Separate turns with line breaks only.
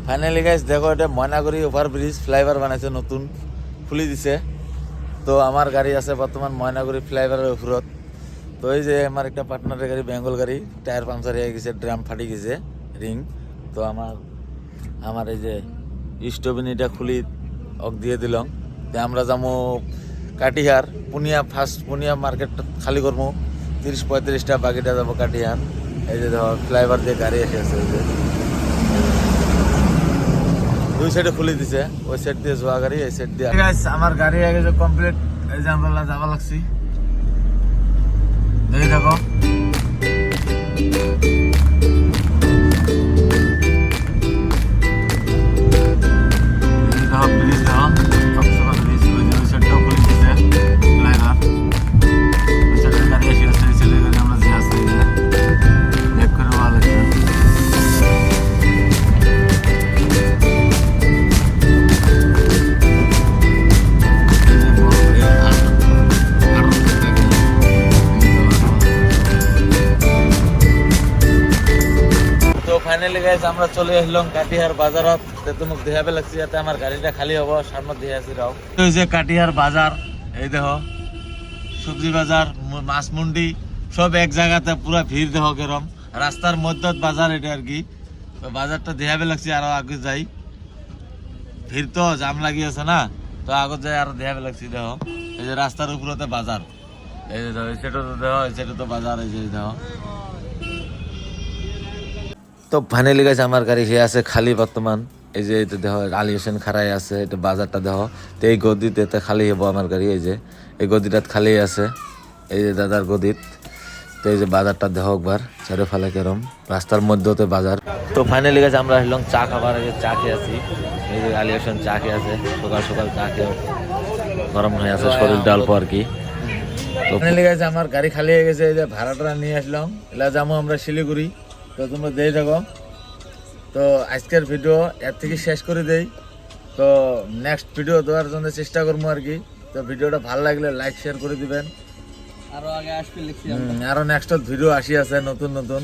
Finally guys দেখো, এটা Maynaguri overbridge flyover বানাইছে, নতুন খুলি দিছে। তো আমার গাড়ি আছে বর্তমান ময়নাগুড়ি ফ্লাইওভারের উপরত। তো এই যে আমার একটা পার্টনারের গাড়ি, বেঙ্গল গাড়ি, টায়ার পাংচার হয়ে গেছে, ড্রাম ফাটি গেছে, রিং। তো আমার এই যে স্টোভেনিটা খুলি অক দিয়ে দিলাম। তো আমরা যাবো কাটিহার, পুনিয়া মার্কেট খালি করবো 30-35টা, বাকিটা যাবো কাটিহার। এই যে ধর ফ্লাইওভার দিয়ে গাড়ি এসে আছে, এই যে দুই সাইডে খুলে দিছে, ওই সাইড দিয়ে যাওয়া গাড়ি, এই সাইড দিয়ে। আমার গাড়ি আগে যে কমপ্লিট, এই যে আমরা যাওয়া লাগছি, দেখি দেখো। ব্রিজ দেখো, ব্রিজ, ওই যে ওই সাইডটাও খুলে দিছে ফ্লাইওভার, ওই সাইডের গাড়ি এসে আছে, এই সাইডের গাড়ি আমরা যে আছে, এই যে ব্যাক করে ভালো লাগছে। ফাইনালি গাইস আমরা চলে আসলাম কাটিহার বাজারত। তোমাকে দেখাবে লাগছি, যাতে আমার গাড়িটা খালি হবো, সামনে দিয়ে আসি রাও। এই যে কাটিহার বাজার, এই দেখো সবজি বাজার, মাছ মন্ডি সব এক জায়গাতে, পুরো ভিড় দেখো কেরম, রাস্তার মধ্যত বাজার এটা আর কি। বাজারটা দেখাবে লাগছি, আরো আগে যাই, ভিড় তো জাম লাগি আছে না, তো আগত যাই আরো দেখাবে লাগছি। দেখো এই যে রাস্তার উপরতে বাজার, এই যে দেখো সেটা তো দেখো, সেটা তো বাজার, এই যে দেখো। তো ফাইনালি গেছে আমার গাড়ি সে আছে খালি বর্তমান। এই যে এটা দেখো আলী হোসেন খারাই আছে, এটা বাজারটা দেখো। তো এই গদিতে খালি হবো আমার গাড়ি, এই যে এই গদিটাত খালি আছে, এই যে দাদার গদিত। তো এই যে বাজারটা দেখো একবার, চারে ফেলে কেরম, রাস্তার মধ্যতে বাজার। তো ফাইনালি গেছে আমরা আসলাম চা খাবার, এই যে চা খেয়ে আছি, এই যে আলী হোসেন চা খেয়ে আছে, সকাল সকাল চা খেয়ে গরম হয়ে আছে শরীরটা অল্প আর কি। তো ফাইনালি গেছে আমার গাড়ি খালি হয়ে গেছে, এই যে ভাড়াটা নিয়ে আসলাম, এলা যাবো আমরা শিলিগুড়ি। তো তোমরা দিয়ে থাকো। তো আজকের ভিডিও এর থেকে শেষ করে দেই। তো নেক্সট ভিডিও দেওয়ার জন্য চেষ্টা করবো আর কি। তো ভিডিওটা ভালো লাগলে লাইক শেয়ার করে দিবেন।
আরো আগে আসবে,
আরো নেক্সট ভিডিও আসি আছে নতুন নতুন।